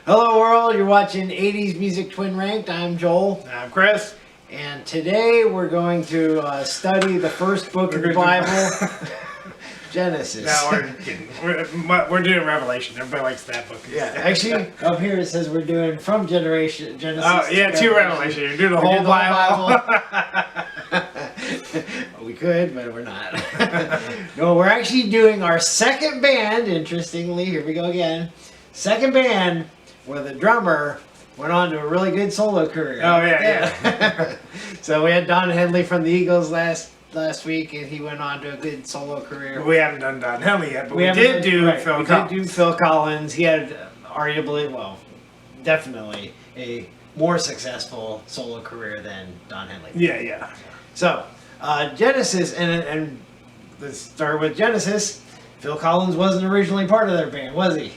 Hello world, you're watching 80s Music Twin Ranked. I'm Joel. I'm Chris. And today we're going to study the first book of the Bible, Genesis. No, we're kidding. We're doing Revelation. Everybody likes that book. Yeah, actually, up here it says we're doing from Genesis. Oh, yeah, to Revelation. You're doing the whole Bible. We could, but we're not. No, we're actually doing our second band, interestingly. Here we go again. Second band where the drummer went on to a really good solo career. Oh, yeah. So we had Don Henley from the Eagles last week, and he went on to a good solo career. We haven't done Don Henley yet, but we did do Phil Collins. We did do Phil Collins. He had arguably, well, definitely a more successful solo career than Don Henley. Yeah. So, Genesis, and let's start with Genesis. Phil Collins wasn't originally part of their band, was he?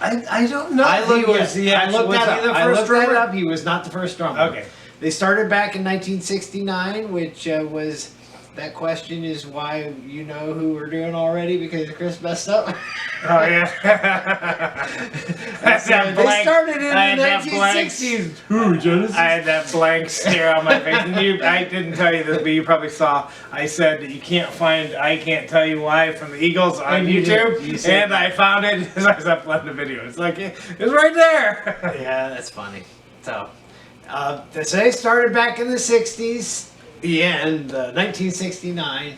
I don't know. I looked that up. He was not the first drummer. Okay. They started back in 1969, which was... That question is why you know who we're doing already, because Chris messed up. Oh, yeah. They started in the 1960s. Who, Genesis? I had that blank stare on my face. And I didn't tell you this, but you probably saw. I said that you can't find I Can't Tell You Why from the Eagles on YouTube. And I found it as I was uploading the video. It's like, it's right there. Yeah, that's funny. So they started back in the 60s. The end, 1969,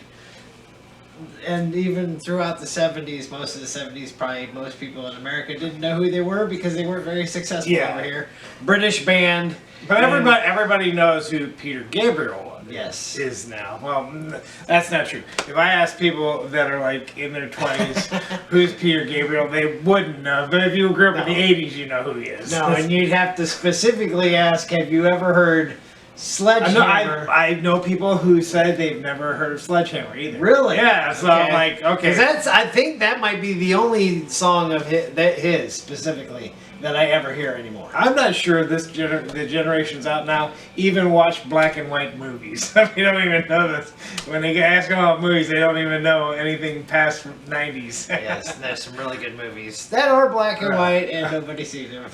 and even throughout the 70s, most of the 70s, probably most people in America didn't know who they were because they weren't very successful over here. British band. But everybody knows who Peter Gabriel is now. Well, that's not true. If I ask people that are like in their 20s who's Peter Gabriel, they wouldn't know. But if you grew up in the 80s, you know who he is. No, and you'd have to specifically ask, have you ever heard Sledgehammer? I know people who said they've never heard of Sledgehammer either. Really? Yeah, so I'm like, okay. Because I think that might be the only song of his specifically that I ever hear anymore. I'm not sure the generations out now even watch black and white movies. They don't even know this. When they ask them about movies, they don't even know anything past 90s. Yes, there's some really good movies that are black and white and nobody sees them.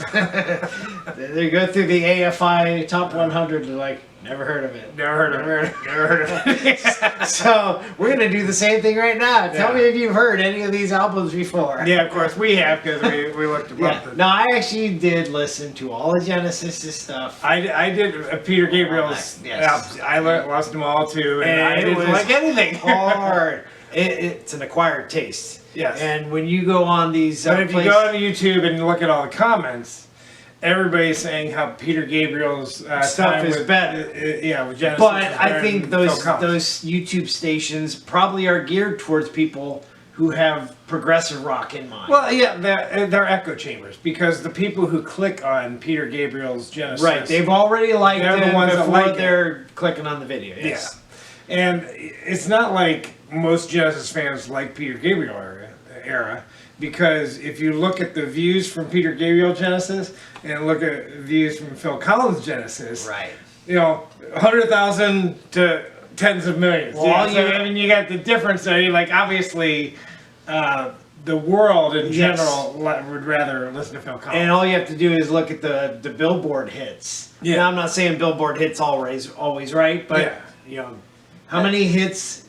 They go through the AFI Top 100 and like, never heard of it. Never heard of it. So we're going to do the same thing right now. Tell me if you've heard any of these albums before. Yeah, of course we have, because we looked them up. No, I actually did listen to all of Genesis' stuff. I did Peter Gabriel's albums. I listened to them all too, and I didn't like anything. Hard. It's an acquired taste. Yes. And when you go on these but if you go on YouTube and look at all the comments, everybody's saying how Peter Gabriel's stuff is better. With Genesis. But I think those YouTube stations probably are geared towards people who have progressive rock in mind. Well, yeah, they're echo chambers, because the people who click on Peter Gabriel's Genesis, right, they've already liked it the ones before that like they're clicking on the video. Yes. Yeah, and it's not like most Genesis fans like Peter Gabriel era. Because if you look at the views from Peter Gabriel Genesis and look at views from Phil Collins Genesis, right? 100,000 to tens of millions. Well, I mean, you got the difference there. Like, obviously, the world in general would rather listen to Phil Collins. And all you have to do is look at the Billboard hits. Yeah. Now, I'm not saying Billboard hits always right, but how many hits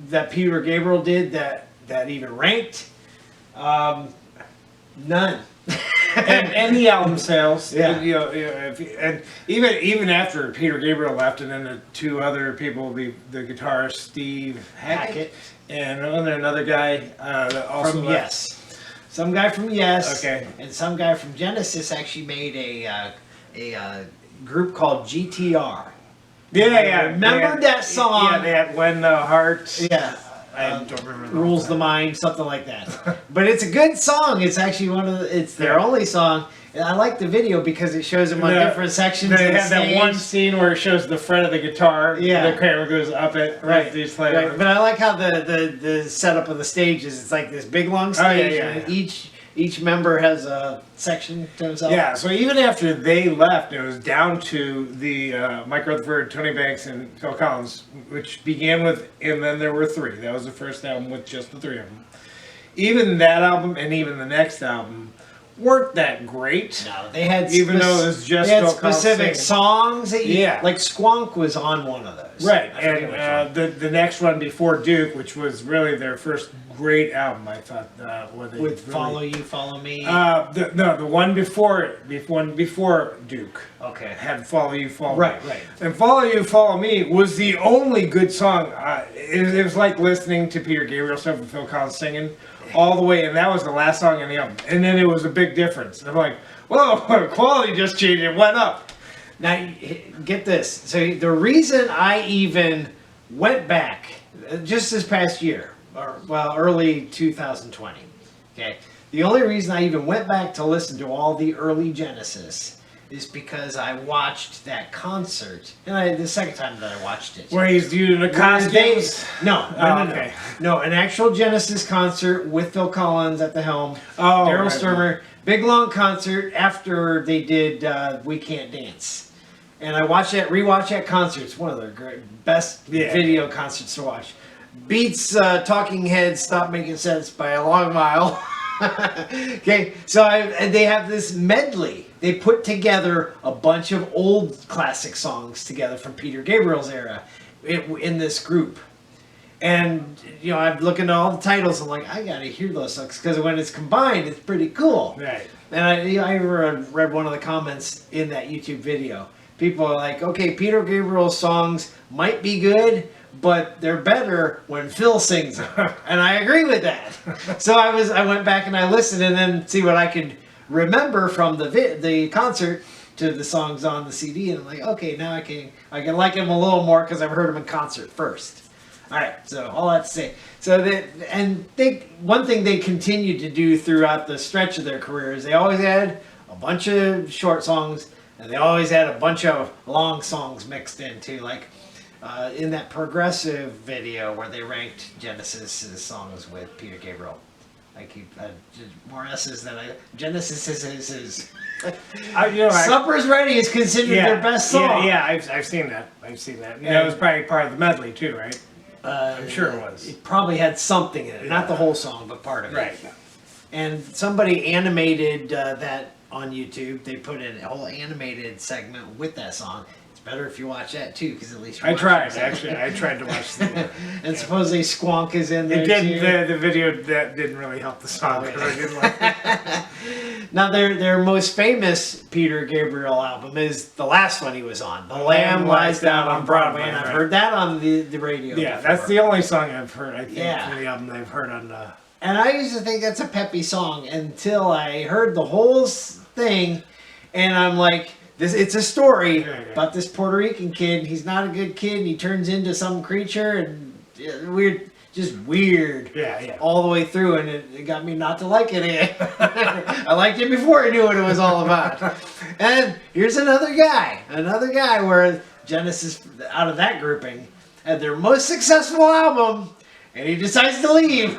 that Peter Gabriel did that even ranked? None. and the album sales, and even after Peter Gabriel left, and then the two other people, the guitarist Steve Hackett, and another guy also from left. Yes, some guy from Yes, okay, and some guy from Genesis actually made a group called GTR. Yeah. Remember that song? Yeah, they had When the Heart. Yeah. I don't remember. Rules the Mind, something like that. But it's a good song. It's actually it's their only song. And I like the video because it shows them on different sections. They have that one scene where it shows the fret of the guitar. Yeah. The camera goes up it. Right. But I like how the setup of the stage is. It's like this big long stage. And each member has a section to himself. Yeah, so even after they left, it was down to the Mike Rutherford, Tony Banks, and Phil Collins, which began with, and then there were three. That was the first album with just the three of them. Even that album and even the next album weren't that great. No, they had Even though it was just they had Phil Collins specific singing. songs that you, Yeah. like Squonk was on one of those. Right, I forget which one. and the next one before Duke, which was really their first great album, I thought. Where they With really, Follow You, Follow Me. the one before Duke Okay. had Follow You, Follow Me. Right, right. And Follow You, Follow Me was the only good song. It was like listening to Peter Gabriel stuff with Phil Collins singing all the way, and that was the last song in the album. And then it was a big difference. I'm like, whoa, quality just changed. It went up. Now, get this. So the reason I even went back, just this past year, or well, early 2020, okay, the only reason I even went back to listen to all the early Genesis is because I watched that concert, and the second time that I watched it. Where he's doing the Where they- costumes. No, okay. no, an actual Genesis concert with Phil Collins at the helm, Oh, Daryl right, Sturmer, big long concert after they did We Can't Dance, and I rewatched that concert. It's one of their best video concerts to watch. Beats Talking Heads Stop Making Sense by a long mile. Okay, so they have this medley. They put together a bunch of old classic songs together from Peter Gabriel's era in this group. And, you know, I'm looking at all the titles. I'm like, I gotta hear those songs because when it's combined, it's pretty cool. Right. And I read one of the comments in that YouTube video. People are like, okay, Peter Gabriel's songs might be good, but they're better when Phil sings them. And I agree with that. So I went back and I listened and then see what I could remember from the concert to the songs on the CD. And I'm like, okay, now I can like him a little more because I've heard him in concert first. All right, so all that to say. So one thing they continued to do throughout the stretch of their career is they always had a bunch of short songs and they always had a bunch of long songs mixed in too. Like in that Progressive video where they ranked Genesis' songs with Peter Gabriel. I keep more S's than Genesis is. Supper's Ready is considered their best song. Yeah, I've seen that. And that was probably part of the medley too, right? I'm sure it was. It probably had something in it, not the whole song, but part of it. Right. And somebody animated that on YouTube. They put in a whole animated segment with that song. It's better if you watch that too, because at least I tried to watch the and supposedly Squonk is in there. It didn't. Too. The video that didn't really help the song. Oh, I didn't like it. Now their most famous Peter Gabriel album is the last one he was on. The Lamb Lies Down on Broadway, and I've heard that on the radio. Yeah, before. that's the only song I've heard. I think Yeah. from the album I've heard on. And I used to think that's a peppy song until I heard the whole thing, and I'm like, it's a story about this Puerto Rican kid. He's not a good kid, and he turns into some creature, and weird. Yeah. All the way through, and it got me not to like it. I liked it before I knew what it was all about. And here's another guy where Genesis, out of that grouping, had their most successful album, and he decides to leave.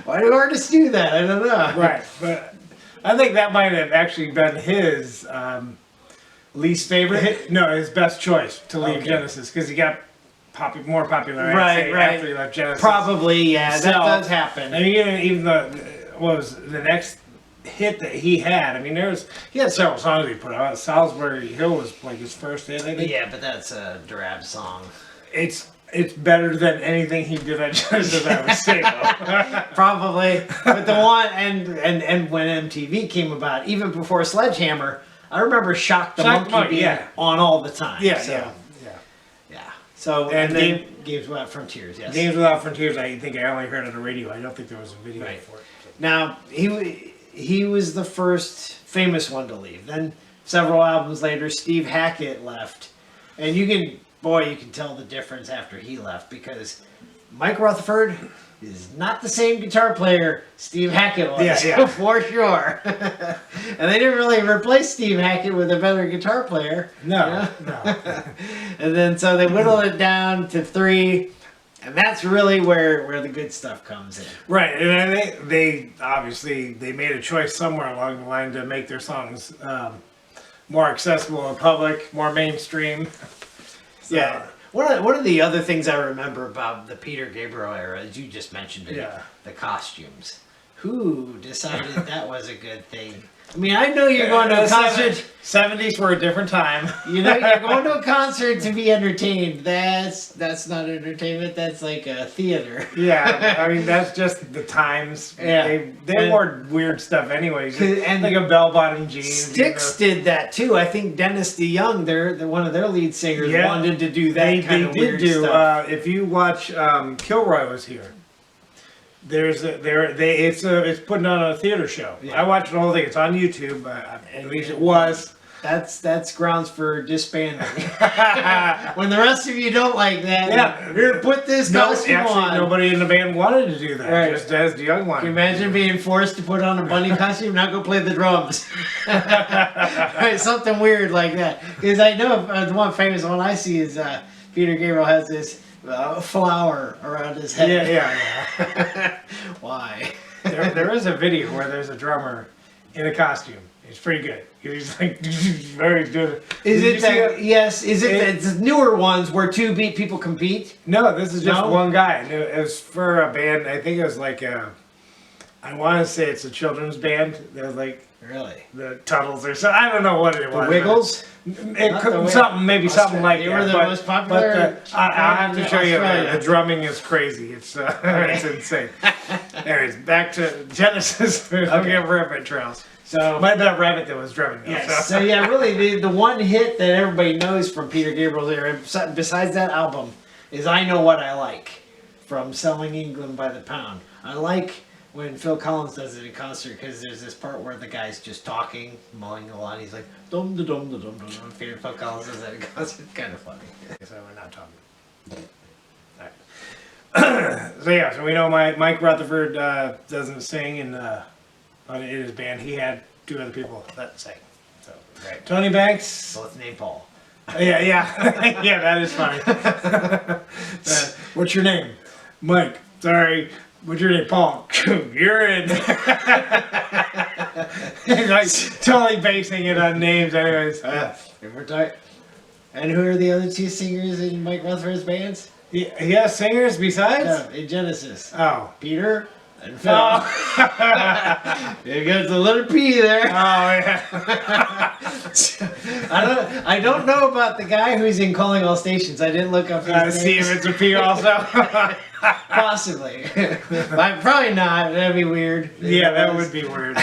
Why do artists do that? I don't know. Right, but I think that might have actually been his Least favorite? No, his best choice to leave Okay. Genesis because he got more popular. Right. After he left Genesis. Probably, yeah. So, That does happen. I mean, even what was the next hit that he had? I mean, he had several songs he put out. Salisbury Hill was like his first hit, I think. Yeah, but that's a drab song. It's better than anything he did at Genesis, I would say. Though. Probably. But the one, and when MTV came about, even before Sledgehammer, I remember Shock the Monkey being on all the time. Yeah. So, And then Games Without Frontiers, yes. Games Without Frontiers, I think I only heard on the radio. I don't think there was a video for it. Now, he was the first famous one to leave. Then, several albums later, Steve Hackett left. And you can tell the difference after he left, because Mike Rutherford is not the same guitar player Steve Hackett was, for sure. And they didn't really replace Steve Hackett with a better guitar player. No. And then so they whittled it down to 3, and that's really where the good stuff comes in. Right, and I think they obviously made a choice somewhere along the line to make their songs more accessible in public, more mainstream. So, Yeah. One of the other things I remember about the Peter Gabriel era, as you just mentioned it, the costumes. Who decided that was a good thing? I mean, I know you're going to a concert. 70s were a different time. You know, you're going to a concert to be entertained. That's not entertainment. That's like a theater. Yeah, I mean that's just the times. Yeah. They wore weird stuff anyways. And like a bell-bottom jeans. Styx did that too. I think Dennis DeYoung, one of their lead singers, wanted to do that kind of weird stuff. If you watch Kilroy was here. It's putting on a theater show. Yeah. I watched the whole thing. It's on YouTube. At least it was. That's grounds for disbanding. When the rest of you don't like that, here, put this costume on. Nobody in the band wanted to do that. Right. Just as the young one. Can you imagine being forced to put on a bunny costume, not go play the drums? Right, something weird like that. Because I know the one famous one I see is Peter Gabriel has this flower around his head. Yeah. Why? There is a video where there's a drummer in a costume. It's pretty good. He's like very good. Is it the newer ones where two beat people compete? No, this is just one guy. It was for a band. I think it was like I want to say it's a children's band. They're like really the Tuttles or something. I don't know what it was. The Wiggles. It could something like they that. Were the most popular. I'll have to show you. The drumming is crazy. It's it's insane. Anyways, back to Genesis. Okay, Rabbit Trails. So might have been a rabbit that was drumming. Yes. So yeah, really, the one hit that everybody knows from Peter Gabriel there, besides that album, is "I Know What I Like" from "Selling England by the Pound." I like when Phil Collins does it in concert because there's this part where the guy's just talking, mowing the lawn. He's like dum da dum da dum dum. Phil Collins does that in concert. It's kind of funny. So we're not talking. So yeah, so we know Mike Rutherford doesn't sing in his band. He had two other people that sang. So right. Tony Banks, both named Paul. Yeah, yeah, that is funny. What's your name? Mike. Sorry. What's your name? Paul. You're in. Like totally basing it on names, anyways. We're tight. And who are the other two singers in Mike Rutherford's bands? He has singers besides? No, in Genesis. Oh. Peter and Phil. You got the letter P there. Oh, yeah. I don't know about the guy who's in Calling All Stations. I didn't look up his name. See if it's a P also. Possibly. Probably not. That'd be weird. Yeah, that would be weird.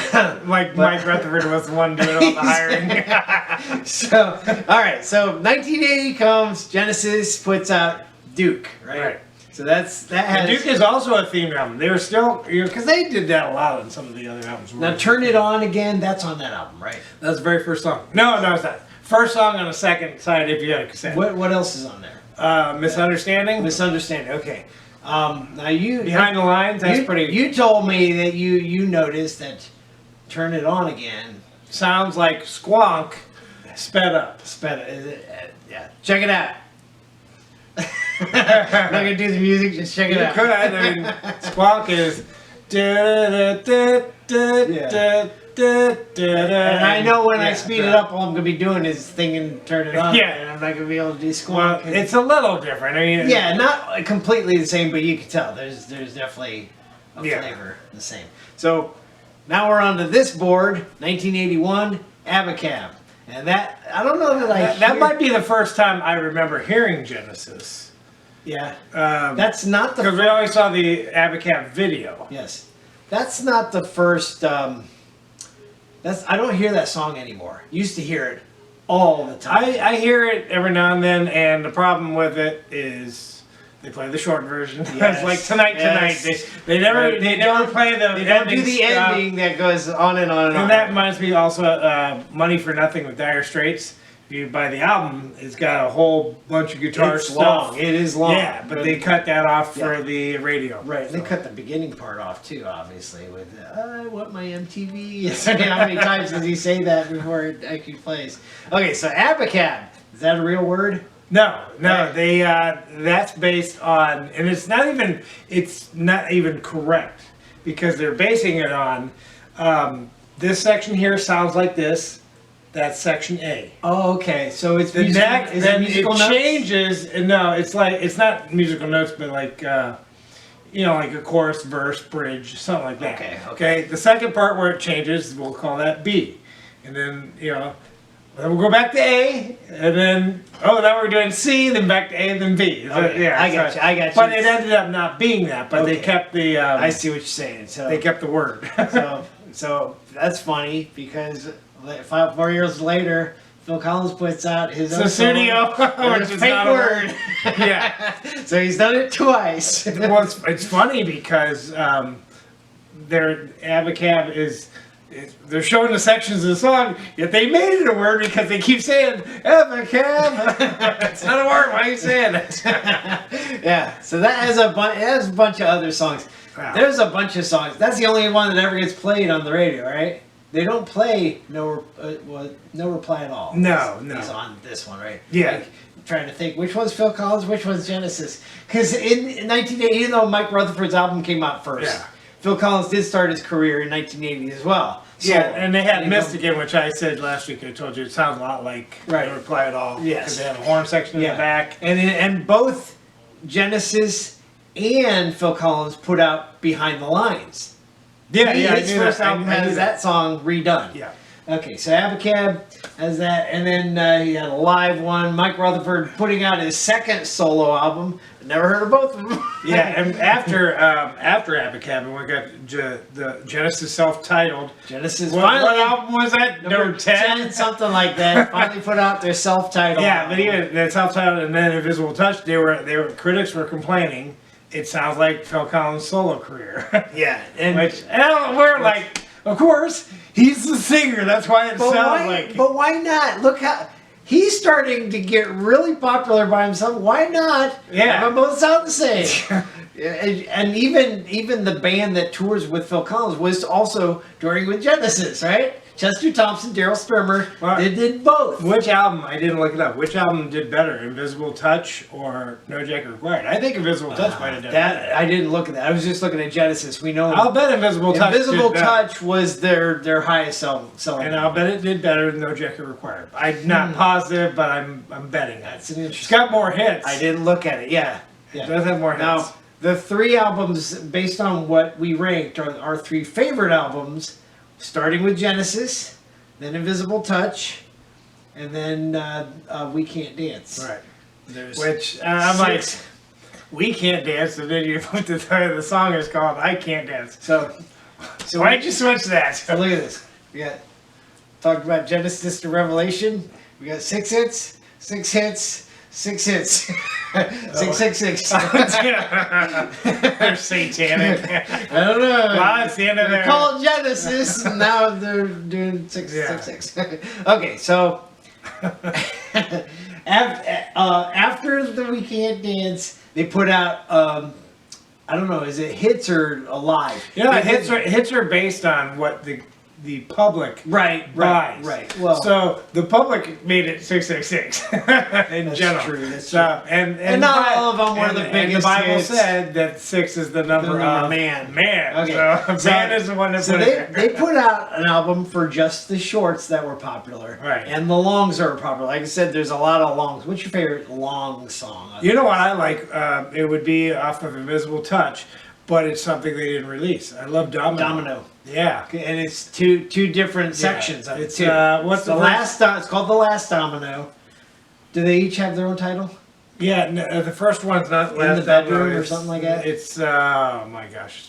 Mike Rutherford was the one doing all the hiring. So, all right. So 1980 comes. Genesis puts out Duke. Right. So that has. Duke is also a theme album. They were still because they did that a lot on some of the other albums. Now Turn It On Again. That's on that album, right? That's the very first song. No, it's not. First song on the second side if you had a cassette. What else is on there? Misunderstanding. Misunderstanding. Okay. Now you Behind the Lines. That's pretty. You told me that you noticed that Turn It On Again sounds like Squonk sped up. Yeah. Check it out. I'm not gonna do the music. Just check it out. You could. I mean, Squonk is. And I know when I speed it up, all I'm gonna be doing is thinking "Turn It On." Yeah, and I'm not gonna be able to do Squonk. Well, it's a little different. I mean, yeah, not completely the same, but you can tell there's definitely a flavor the same. So now we're on to this board, 1981, Abba Cab, and that I don't know that that might be the first time I remember hearing Genesis. Yeah, that's not the because we always saw the Abba Cab video. Yes, that's not the first. I don't hear that song anymore. Used to hear it all the time. I hear it every now and then, and the problem with it is they play the short version. Yes. It's like tonight. They never play the. They don't do the ending that goes on and on and on. And that reminds me also Money for Nothing with Dire Straits. If you buy the album, it's got a whole bunch of guitar stuff. Long. It is long. Yeah, but they cut that off for the radio. Right. So. They cut the beginning part off too, obviously, with I want my MTV. How many times does he say that before it actually plays? Okay, so Abba Cab. Is that a real word? No. They that's based on, and it's not even correct because they're basing it on this section here sounds like this. That's section A. Oh, okay. So it's the next. Then it changes. No, it's like it's not musical notes, but like you know, like a chorus, verse, bridge, something like that. Okay. The second part where it changes, we'll call that B. And then, you know, then we'll go back to A, and then, now we're doing C, then back to A, and then B. Okay, Yeah, I got you. But it ended up not being that, but they Okay. kept the, I see what you're saying. So they kept the word. so that's funny because 4 years later, Phil Collins puts out his own studio, song, which with a is fake not a word. Yeah. So he's done it twice. Well, it's funny because their Abba Cab they're showing the sections of the song, yet they made it a word because they keep saying Abba Cab. It's not a word. Why are you saying it? Yeah. So that has a bunch of other songs. Wow. There's a bunch of songs. That's the only one that ever gets played on the radio, right? They don't play no reply at all. No. He's on this one, right? Yeah. Like, I'm trying to think which one's Phil Collins, which one's Genesis. Because in 1980, even though Mike Rutherford's album came out first, Yeah. Phil Collins did start his career in 1980 as well. Yeah, Solo. and they had And Mystic in, which I said last week. I told you it sounds a lot like Right. No Reply at All. Yes. Because they have a horn section in Yeah. the back. And both Genesis and Phil Collins put out Behind the Lines. Yeah, His I knew first that. album I knew has that song redone. Yeah. Okay, so Abba Cab has that, and then he had a live one. Mike Rutherford putting out his second solo album. Never heard of both of them. Yeah, and after Abba Cab, we got the Genesis self-titled. Genesis What finally, album was that? Number 10? something like that. Finally put out their self-titled. Yeah, album. but even the self-titled and then Invisible Touch, they were critics were complaining. It sounds like Phil Collins' solo career. Yeah, and We're like, of course, he's the singer. That's why it sounds like. But why not? Look how he's starting to get really popular by himself. Why not? Yeah. Have them both sound the same. And even the band that tours with Phil Collins was also touring with Genesis, right? Chester Thompson, Daryl Sturmer, Well, they did both. Which album? I didn't look it up. Which album did better, Invisible Touch or No Jacket Required? I think Invisible Touch might have done better. That I didn't look at that. I was just looking at Genesis. We know I'll bet Invisible Touch. Invisible did better. Touch was their highest selling. And I'll bet it did better than No Jacket Required. I'm not positive, but I'm betting that. That's an It's interesting. got more hits. I didn't look at it. Yeah. It does have more hits. Now, the three albums, based on what we ranked, are our three favorite albums, starting with Genesis, then Invisible Touch, and then We Can't Dance. Right. There's Which I'm like, six. we can't dance, and then you put the song is called I Can't Dance. So Why'd you switch that? So look at this. We got talked about Genesis to Revelation. We got 6 hits, 6 hits, 6 hits. 666. They're satanic. I don't know. Well, it's the end of They're their. called Genesis, and now they're doing 666. Okay, so after the We Can't Dance, they put out I don't know, is it hits or alive? You know, hits are based on what the public Right. Well, so the public made it 666 in That's general. true, that's so, and not all of them were the And biggest the Bible hits. said that 6 is the number of man. Man. Okay. So man is the one that So put it they there. put out an album for just the shorts that were popular. Right. And the longs are popular. Like I said, there's a lot of longs. What's your favorite long song? You know what I like? It would be off of Invisible Touch, but it's something they didn't release. I love Domino. Yeah. And it's two different sections of it It's too. what's It's the last? It's called The Last Domino. Do they each have their own title? Yeah, no, the first one's not In Last the Bedroom Domino, or it's- something like that? It's oh my gosh.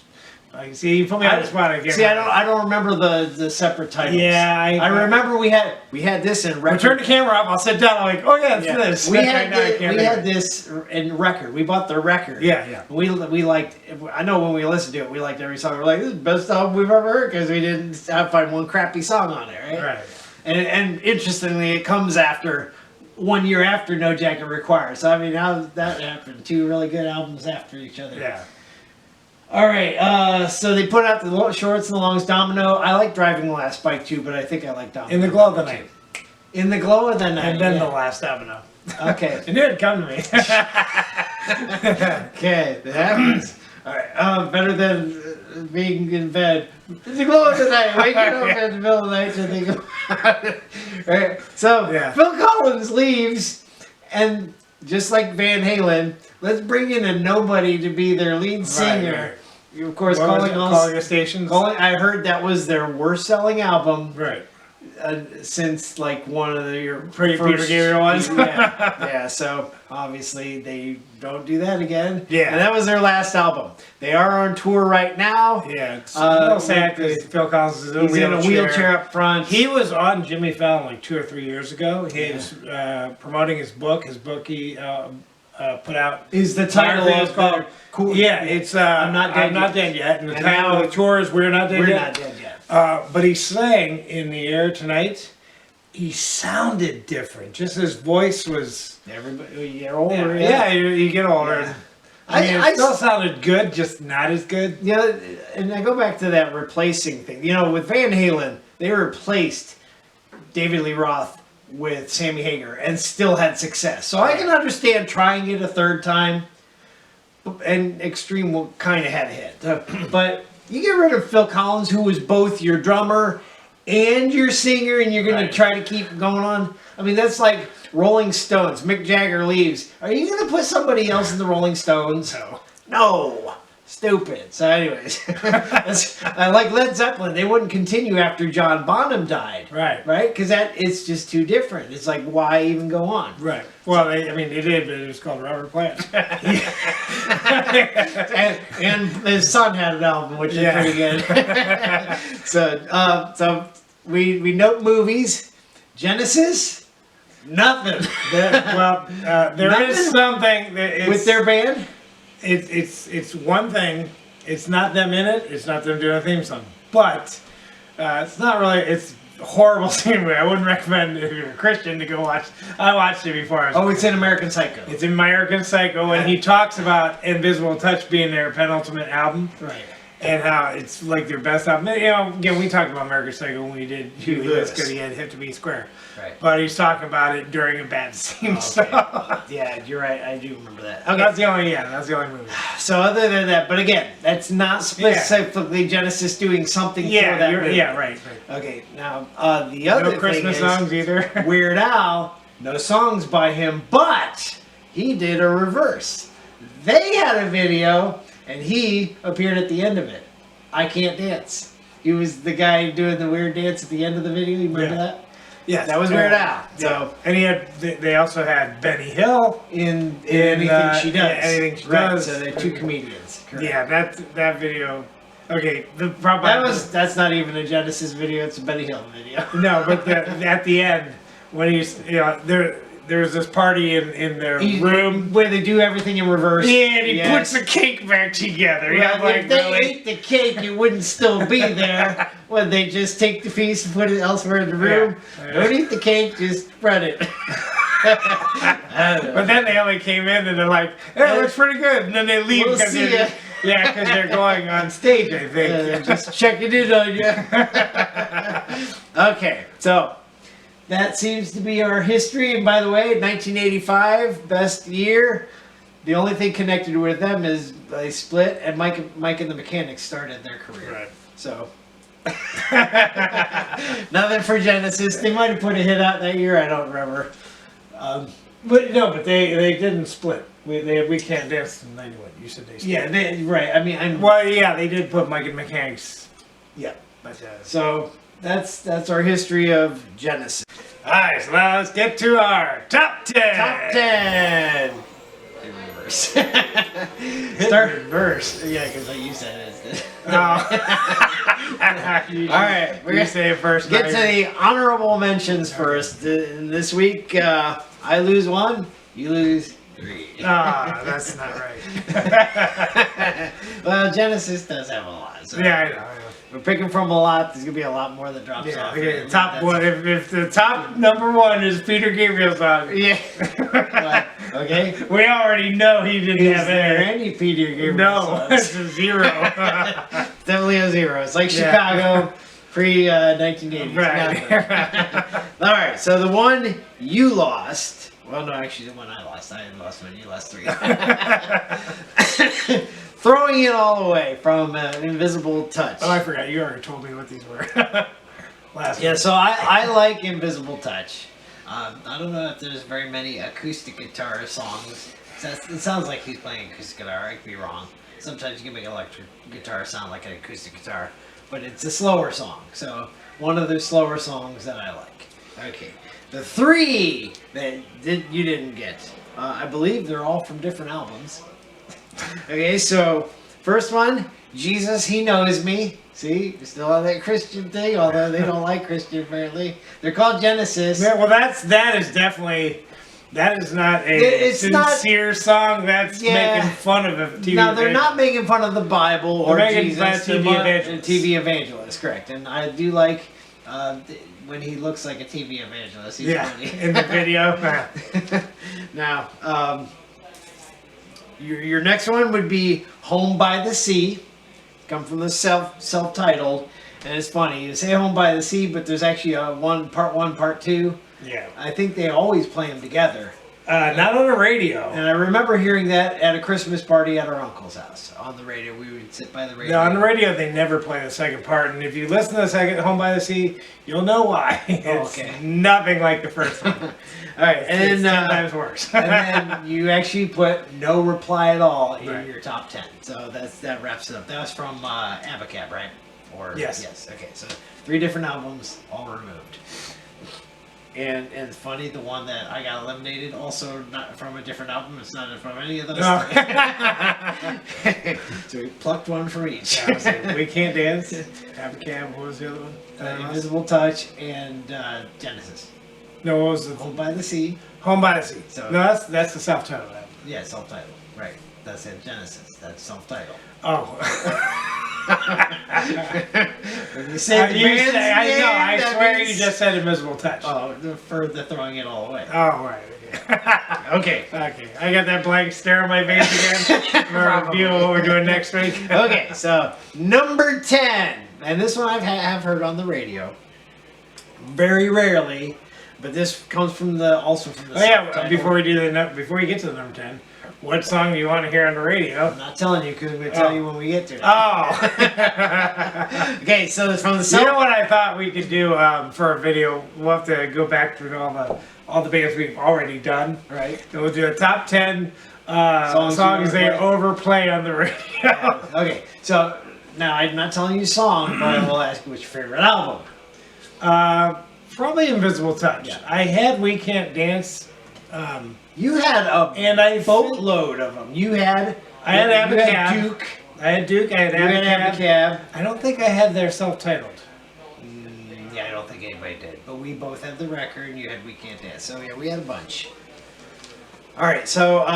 Like, see, you put me on the spot again. See, I don't remember the separate titles. Yeah, I remember we had this in record. Turn the camera off. I'll sit down. I'm like, oh yeah, it's Yeah. this. We Right had now, I can't think of it. this in record. We bought the record. Yeah. We liked. I know when we listened to it, we liked every song. We're like, this is the best album we've ever heard because we didn't find one crappy song on it, right? Right. And interestingly, it comes after 1 year after No Jacket Required. So I mean, how that happened? 2 really good albums after each other. Yeah. All right. So they put out the shorts and the longs. Domino. I like Driving the Last Bike too, but I think I like Domino. In the Glow of the Night. In the Glow of the Night. And then yeah. the Last Domino. Okay. It did come to me. Okay, that happens. All right, better than being in bed. In the glow of the night, waking up in the middle of the night to think about it. Right. So Yeah. Phil Collins leaves, and just like Van Halen, let's bring in a nobody to be their lead singer. Right. Of course, Calling the stations. I heard that was their worst selling album. Right. Since like one of your Peter Gabriel ones. yeah. So obviously they don't do that again. Yeah. And that was their last album. They are on tour right now. Yeah. It's a little sad because Phil Collins is in a wheelchair up front. He was on Jimmy Fallon like 2 or 3 years ago. He was promoting his book. His book he put out. Is the title is called? Cool. Yeah, it's I'm not dead yet. And the title of the tour is We're Not Dead Yet. We're Not Dead Yet. But he sang In the Air Tonight. He sounded different. Just his voice was. Everybody, you're older. Yeah, you get older. Yeah. I mean, it still sounded good, just not as good. Yeah, and I go back to that replacing thing. You know, with Van Halen, they replaced David Lee Roth with Sammy Hagar and still had success. So I can understand trying it a third time. And Extreme kind of had a hit. But you get rid of Phil Collins, who was both your drummer and your singer, and you're going to try to keep going on. I mean, that's like Rolling Stones. Mick Jagger leaves. Are you going to put somebody else in the Rolling Stones? No. Stupid. So anyways, I like Led Zeppelin. They wouldn't continue after John Bonham died. Right? Because it's just too different. It's like, why even go on? Right. Well, they did, but it was called Robert Plant. and his son had an album, which is pretty good. So we note movies. Genesis, nothing. There is something that with their band. It's one thing. It's not them in it. It's not them doing a theme song. But it's not really. It's horrible scenery. I wouldn't recommend if you're a Christian to go watch. I watched it before. It's in American Psycho. It's in American Psycho, and he talks about Invisible Touch being their penultimate album. Right. And how it's like their best album. You know, again, we talked about American Psycho when we did Huey Lewis because he had Hip to Be Square. Right. But he's talking about it during a bad scene. Okay. So. Yeah, you're right. I do remember that. Okay. That's the only movie. So other than that, but again, that's not specifically Genesis doing something for that movie. Yeah, right. Okay, now the other no Christmas thing is, songs either. Weird Al, no songs by him, but he did a reverse. They had a video, and he appeared at the end of it. I Can't Dance. He was the guy doing the weird dance at the end of the video. You remember that? Yes. That was Weird Al. So, and they also had Benny Hill in Anything She Does. Yeah, Anything She Does. So they're two comedians. Correct. Yeah, that video. Okay, the problem. That's not even a Genesis video. It's a Benny Hill video. No, but at the end when he's there's this party in their room where they do everything in reverse. Yeah, and he puts the cake back together. Well, if they ate the cake, it wouldn't still be there. Well, they just take the piece and put it elsewhere in the room. Yeah. Don't eat the cake, just spread it. But then they only came in and they're like, "Hey, it looks pretty good," and then they leave because they're going on stage. I think just checking in on you. Okay, so. That seems to be our history. And by the way, 1985, best year. The only thing connected with them is they split, and Mike and the Mechanics started their career. Right. So, nothing for Genesis. They might have put a hit out that year. I don't remember. But they didn't split. We Can't Dance in '91. You said they split. Yeah, right. I mean, they did put Mike and the Mechanics. Yeah. But so. That's our history of Genesis. Alright, so now let's get to our top 10. Top 10. In reverse. Start in reverse. Yeah, because you said it. Alright, we're going to say it first. Get to the honorable mentions first. This week, I lose 1, you lose 3. That's not right. Well, Genesis does have a lot. So. Yeah, I know. We're picking from a lot. There's gonna be a lot more that drops off. Okay, top one. If the top number 1 is Peter Gabriel's song, yeah. Okay. We already know he didn't have any Peter Gabriel songs. No, it's a 0. Definitely a 0. It's like Chicago pre 1980s. Right. All right. So the one you lost. Well, no, actually, the one I lost. I lost one. You lost 3. Throwing it all away from Invisible Touch. Oh, I forgot. You already told me what these were. So I like Invisible Touch. I don't know if there's very many acoustic guitar songs. It sounds like he's playing acoustic guitar. I could be wrong. Sometimes you can make an electric guitar sound like an acoustic guitar, but it's a slower song. So one of those slower songs that I like. Okay, the 3 that you didn't get. I believe they're all from different albums. Okay, so first one, Jesus, He Knows Me. See, we still have that Christian thing, although they don't like Christian apparently. They're called Genesis. Yeah, well, that is definitely. That is not a sincere song. That's making fun of a TV. No, they're not making fun of the Bible or Jesus. TV evangelist. TV evangelist, correct. And I do like when he looks like a TV evangelist. He's funny. In the video. Now, your next one would be Home by the Sea. Come from the self-titled. And it's funny, you say Home by the Sea, but there's actually a part 1, part 2. Yeah. I think they always play them together. Not on the radio. And I remember hearing that at a Christmas party at our uncle's house. On the radio, we would sit by the radio. No, on the radio they never play the second part. And if you listen to the second Home by the Sea, you'll know why. It's nothing like the first one. All right, and it's 10 times worse. And then you actually put No Reply at All in your top 10. So that wraps it up. That was from Abba Cab, right? Or yes. Yes. Okay. So 3 different albums, all removed. And it's funny, the one that I got eliminated, also not from a different album. It's not from any of those. No. So we plucked one from each. Yeah, We Can't Dance, Abba Cab. What was the other one? Invisible Touch and Genesis. No, what was the Home by the Sea? Home by the Sea. So, no, that's the self-titled album. Yeah, self-titled. Right. That's it. Genesis. That's self-titled. Oh. When you say I swear you just said Invisible Touch. Oh, for the throwing it all away. Oh, right. Okay. Okay. I got that blank stare on my face again. We're reviewing what we're doing next week. Okay, so number 10. And this one I have heard on the radio. Very rarely. But this comes from also from the self-titled. Before we get to the number 10, what song do you want to hear on the radio? I'm not telling you because I'm going to tell you when we get to it. Oh. Okay, so it's from the You know what I thought we could do for a video? We'll have to go back through all the bands we've already done. Right. And we'll do a top 10 songs they overplay on the radio. Yeah. Okay, so now I'm not telling you a song, but I will ask you what's your favorite album. Probably Invisible Touch. Yeah. I had We Can't Dance. You had a boatload of them. I had Abba Cab. Duke. I had Duke. I had Abba Cab. I don't think I had their self-titled. Yeah, I don't think anybody did. But we both had the record, and you had We Can't Dance. So yeah, we had a bunch. All right, so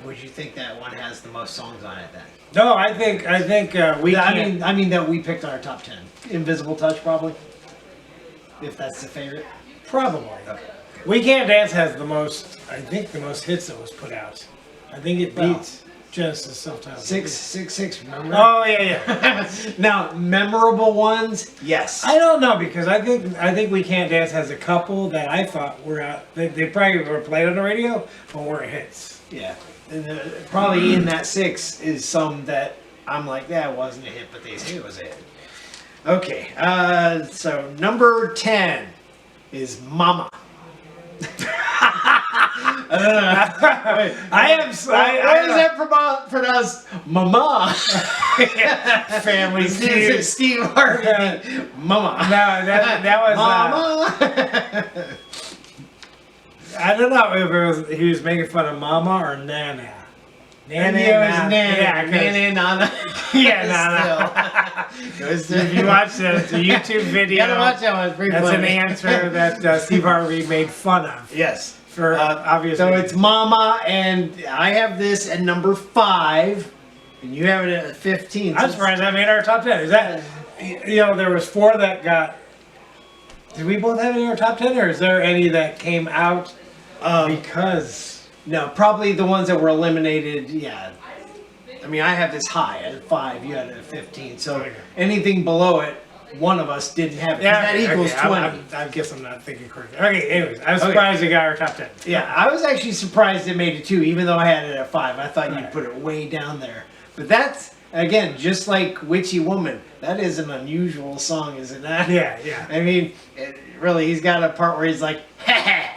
would you think that one has the most songs on it then? No, I think we. Can't. I mean that we picked our top 10. Invisible Touch, probably. If that's the favorite. Probably. Okay. We Can't Dance has the most. I think the most hits that was put out. I think it beats Genesis self-titled. 666. Remember? Oh yeah. Now memorable ones. Yes. I don't know because I think We Can't Dance has a couple that I thought were out. They probably were played on the radio, but weren't hits. Yeah. And probably in that 6 is some that I'm like, that wasn't a hit, but they say it was a hit. Okay, so number 10 is Mama. I is that pronounced? Mama. Family Feud. Steve Harvey. Mama. No, that was Mama. I don't know if he was making fun of Mama or Nana. Nana. Nana. Yeah, Nana. If you watch that, it's a YouTube video. You gotta watch that one. It's pretty funny. That's an answer that Steve Harvey made fun of. Yes. For obvious So reasons. it's Mama, and I have this at number 5, and you have it at 15. I'm surprised I made our top 10. Is that, there was 4 that got. Did we both have it in our top 10, or is there any that came out because? No, probably the ones that were eliminated, yeah. I mean, I have this high at 5, you had it at 15, so anything below it, one of us didn't have it. Yeah, that equals 20. I guess I'm not thinking correctly. Okay, anyways, I was surprised it got our top 10. Yeah, I was actually surprised it made it 2, even though I had it at 5. I thought you'd put it way down there. But that's again, just like Witchy Woman, that is an unusual song, is it not? Yeah, yeah. I mean, really, he's got a part where he's like, ow.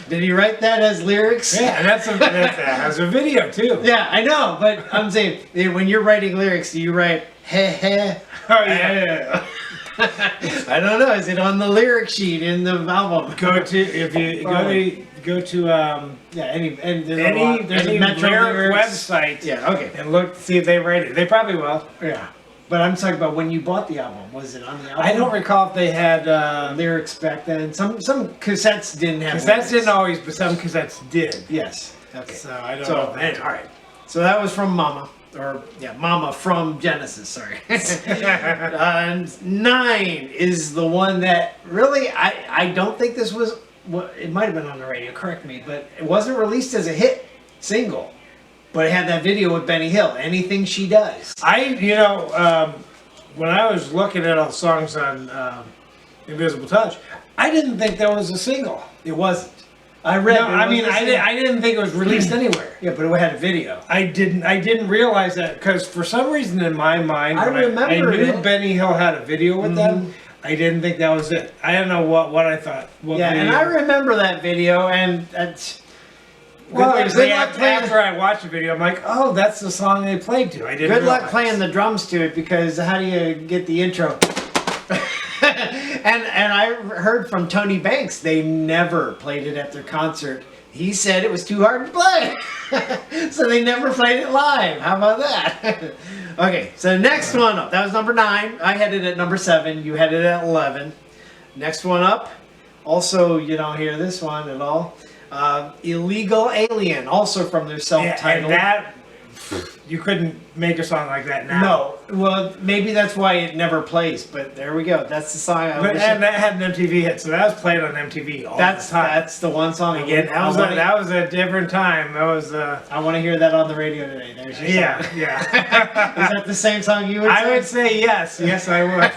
Did he write that as lyrics? Yeah, that has a video too. Yeah, I know, but I'm saying, when you're writing lyrics, do you write, heh? Oh, yeah. I don't know. Is it on the lyric sheet in the album? Go to there's any a Metro lyric lyrics website. Yeah, okay. And look, see if they write it. They probably will. Yeah, but I'm talking about when you bought the album. Was it on the album? I don't recall if they had lyrics back then. Some cassettes didn't have. cassettes lyrics. didn't always, but some cassettes did. Yes. Okay. So I don't So know. If all right. So that was from Mama. Mama from Genesis, sorry. And 9 is the one that really, I don't think this was, it might have been on the radio, correct me, but it wasn't released as a hit single. But it had that video with Benny Hill, Anything She Does. When I was looking at all the songs on Invisible Touch, I didn't think that was a single. It wasn't. I read. No, I didn't think it was released anywhere. Yeah, but it had a video. I didn't realize that because for some reason in my mind, I knew Benny Hill had a video with them. I didn't think that was it. I don't know what I thought. And I remember that video, and that's. After I watched the video, I'm like, oh, that's the song they played to. I didn't. Good luck playing the drums to it, because how do you get the intro? And I heard from Tony Banks, they never played it at their concert. He said it was too hard to play. So they never played it live. How about that? Okay, so next one up. That was number 9. I had it at number 7. You had it at 11. Next one up. Also, you don't hear this one at all. Illegal Alien, also from their self-titled. Yeah, you couldn't make a song like that now. No, well, maybe that's why it never plays. But there we go. That's the song. And that had an MTV hit, so that was played on MTV all the time. That's the one song again. That was a different time. That was. I want to hear that on the radio today. There's your song. Yeah. Is that the same song you would say? I would say yes. Yes, I would.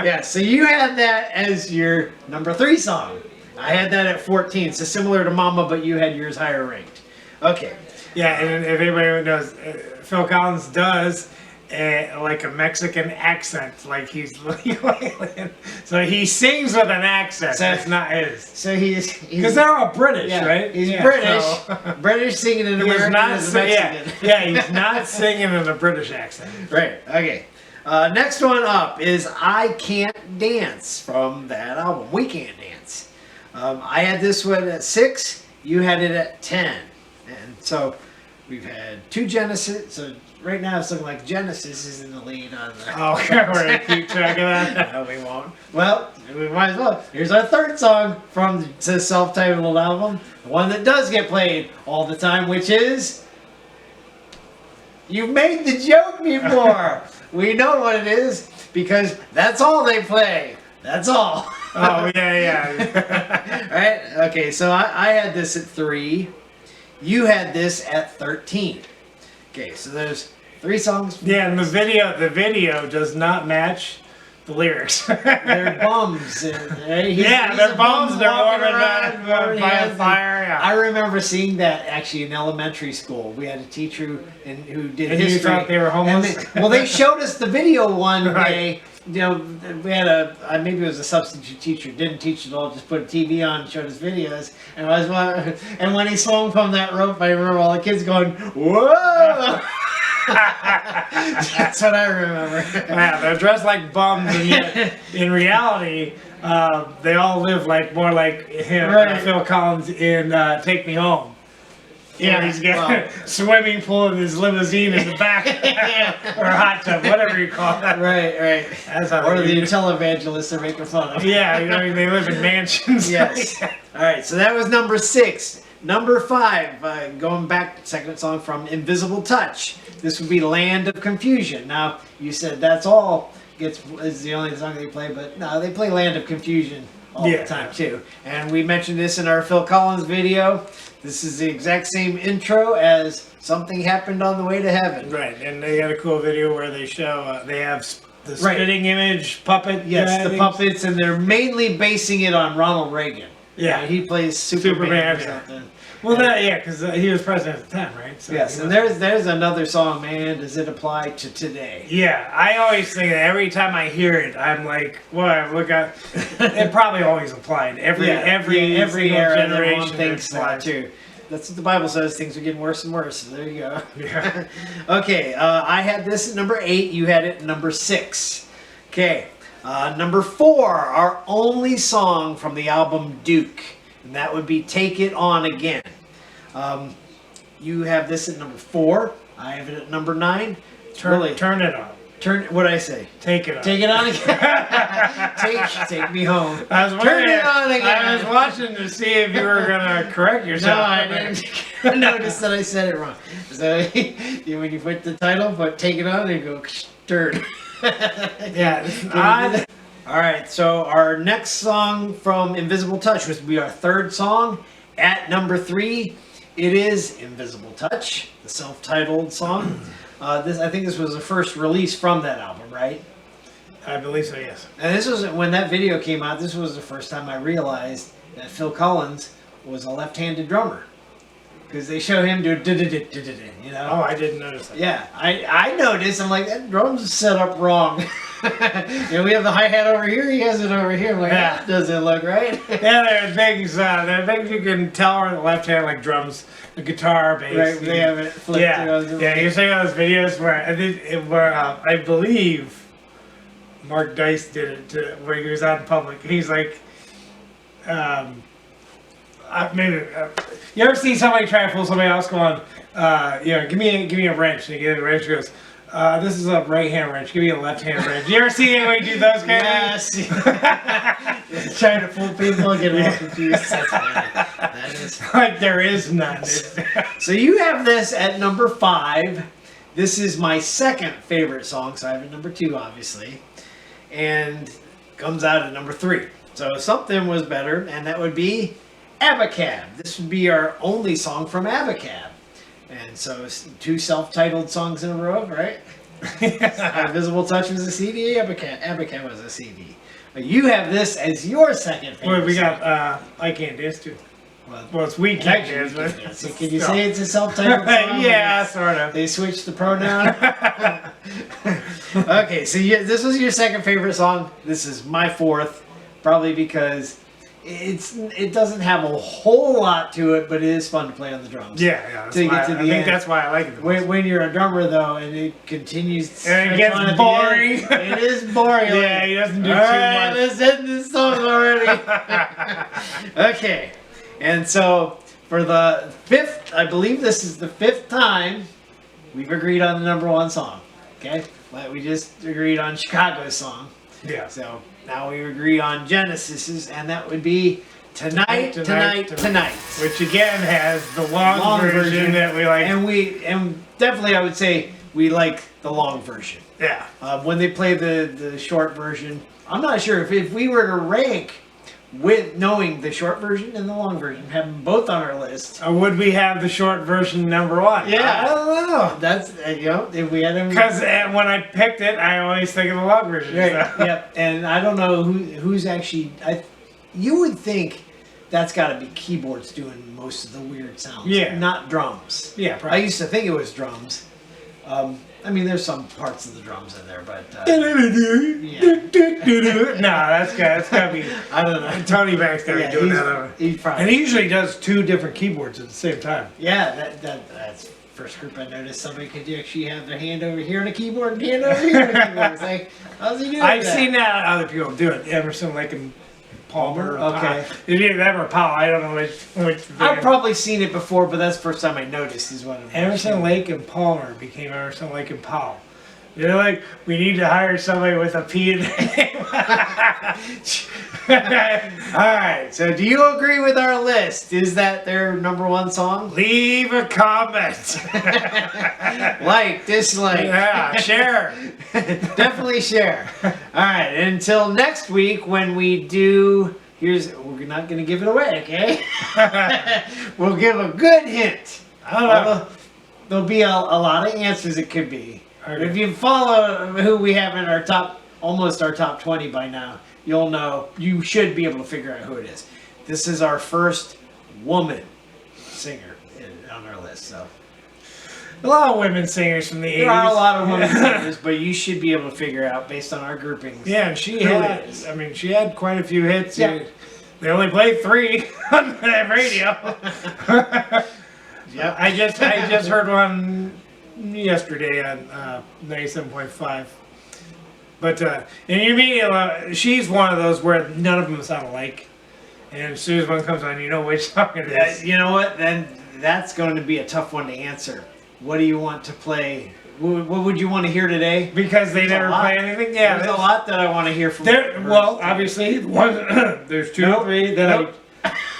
Yeah. So you had that as your number 3 song. I had that at 14. So similar to Mama, but you had yours higher ranked. Okay. Yeah, and if anybody knows, Phil Collins does like a Mexican accent, like he's so he sings with an accent. So that's not his. So he's because they're all British, right? He's British. So, British singing in American as a Mexican. He's not singing in a British accent. Right. Okay. Next one up is I Can't Dance from that album. We Can't Dance. I had this one at 6. You had it at 10. And so we've had 2 Genesis. So right now it's looking like Genesis is in the lead on the. Oh, we're going to keep track of that? No, we won't. Well, we might as well. Here's our 3rd song from the self-titled album. The one that does get played all the time, which is. You've made the joke before. We know what it is because that's all they play. That's all. Oh, yeah. Right? Okay, so I had this at 3. You had this at 13. Okay, so there's 3 songs. Yeah, and the video does not match the lyrics. They're bums. They're bums. They're walking around by a fire. Yeah. I remember seeing that actually in elementary school. We had a teacher who did and history. You thought they were homeless? They showed us the video one day. You know, we had maybe it was a substitute teacher, didn't teach it all, just put a TV on and showed us videos. And when he swung from that rope, I remember all the kids going, whoa! That's what I remember. Yeah, they're dressed like bums, and yet in reality, they all live more like him, Phil Collins in Take Me Home. Yeah, he's got a swimming pool in his limousine in the back, or a hot tub, whatever you call that. Right. That's how or the televangelists are making fun of. Yeah, they live in mansions. Yes. All right, so that was number 6. Number 5, going back, second song from Invisible Touch. This would be Land of Confusion. Now, you said that's all is the only song they play, but no, they play Land of Confusion all the time too. And we mentioned this in our Phil Collins video. This is the exact same intro as Something Happened on the Way to Heaven. Right, and they got a cool video where they show, they have the spitting image puppet. Yes, the puppets, and they're mainly basing it on Ronald Reagan. Yeah. He plays Superman or something. Well, because he was president at the time, right? So Yes, and there's another song, man. Does it apply to today? Yeah, I always think that every time I hear it, I'm like, well, I look at it. Probably always applied. Every era generation thinks that applies. too. That's what the Bible says. Things are getting worse and worse. So there you go. Yeah. Okay, I had this at number 8. You had it at number 6. Okay, number 4, our only song from the album Duke, and that would be "Take It On Again." You have this at number 4. I have it at number 9. Turn it on. What did I say? Take it on. Take it on again. take me home. I was Turn it on again. I was watching to see if you were gonna correct yourself. No, I didn't. I noticed that I said it wrong. So when you put the title, but "Take It On," and go turn. Yeah. All right. So our next song from Invisible Touch was be our third song. At number 3, it is "Invisible Touch," the self-titled song. I think this was the first release from that album, right? I believe so. Yes. And this was when that video came out. This was the first time I realized that Phil Collins was a left-handed drummer, because they show him do you know. Oh, I didn't notice that. Yeah, I noticed. I'm like, that drum's set up wrong. We have the hi-hat over here. He has it over here. I'm like, Yeah. that doesn't look right. Yeah, there are things you can tell are the left hand, like drums, the guitar, bass. Right, they have it flipped. Yeah, you're saying those videos where I believe Mark Dice did it where he was out in public. He's like, you ever see somebody try to fool somebody else going, give me a wrench, and you get a wrench, he goes, this is a right hand wrench, give me a left hand wrench. You ever see anybody do those kind of things? Yes. Trying to fool people and get them all confused. That's funny. That is Like there is none. So you have this at number 5. This is my second favorite song, so I have it number 2, obviously, and comes out at number 3. So something was better, and that would be Abba Cab. This would be our only song from Abba Cab. And so it's 2 self-titled songs in a row, right? Invisible Touch was a CD, Abba Cab was a CD. But you have this as your second favorite. Well, we got I Can't Dance too. Well, it's We Can't Dance, but So can you say it's a self-titled song? yeah, sort of. They switched the pronoun. Okay, so this was your second favorite song. This is my 4th, probably because it doesn't have a whole lot to it, but it is fun to play on the drums. Yeah. Till you get to the I think end. that's why I like it the most. When you're a drummer, though, and it continues, And it gets on at the boring. end, it is boring. Yeah, like, he doesn't do all too right, much. let's end this song already. Okay, and so for the 5th, I believe this is the 5th time we've agreed on the number 1 song. Okay, we just agreed on Chicago's song. Yeah. So now we agree on Genesis's, and that would be Tonight. Which again has the long version that we like. And definitely I would say we like the long version. Yeah. When they play the short version, I'm not sure if we were to rank with knowing the short version and the long version, have them both on our list. Or would we have the short version number 1? Yeah. I don't know. That's if we had them. Because when I picked it, I always think of the long version. Right. So. Yep. And I don't know who's actually. You would think that's got to be keyboards doing most of the weird sounds. Yeah. Not drums. Yeah. Probably. I used to think it was drums. I mean, there's some parts of the drums in there, but No, that's gotta be. I don't know. Tony Banks gotta be doing that. He's probably. And he usually does 2 different keyboards at the same time. Yeah, that's first group I noticed. Somebody could actually have their hand over here on a keyboard and hand over here on a keyboard. It's like, how's he doing I've that? seen that other people do it. Emerson, Lake, and Palmer. Okay. It's either them or Powell. I don't know which. I've probably seen it before, but that's the first time I noticed. Is what I'm Emerson, Lake, and Palmer became Emerson, Lake, and Powell. They're like, we need to hire somebody with a P in their name. All right. So, do you agree with our list? Is that their number 1 song? Leave a comment. Like, dislike. Yeah, share. Definitely share. All right. Until next week when we do. We're not going to give it away, okay? We'll give a good hint. I don't know. There'll be a lot of answers it could be. Okay. If you follow who we have in our almost our top 20 by now, you'll know, you should be able to figure out who it is. This is our first woman singer on our list. So A lot of women singers from the 80s. there are a lot of women singers, but you should be able to figure out based on our groupings. Yeah, and she Who had, it is. I mean, she had quite a few hits. Yeah. They only played 3 on the radio. Yep. I just heard one yesterday on 97.5. But and you mean she's one of those where none of them sound alike, and as soon as one comes on, you know which song it is. You know what? Then that's going to be a tough one to answer. What do you want to play? What would you want to hear today? Because they There's a never lot. play anything. Yeah, There's a lot that I want to hear from. Well, obviously, one there's 2 or 3 that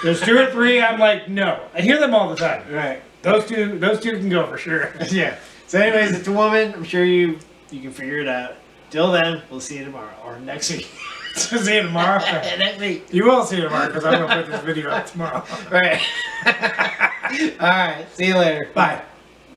there's 2 or 3. I'm like, no. I hear them all the time. Right. Those two can go for sure. Yeah. So, anyways, it's a woman. I'm sure you can figure it out. Till then, we'll see you tomorrow or next week. See you tomorrow. Next week. You will see you tomorrow because I'm gonna put this video out tomorrow. Right. All right. See you later. Bye.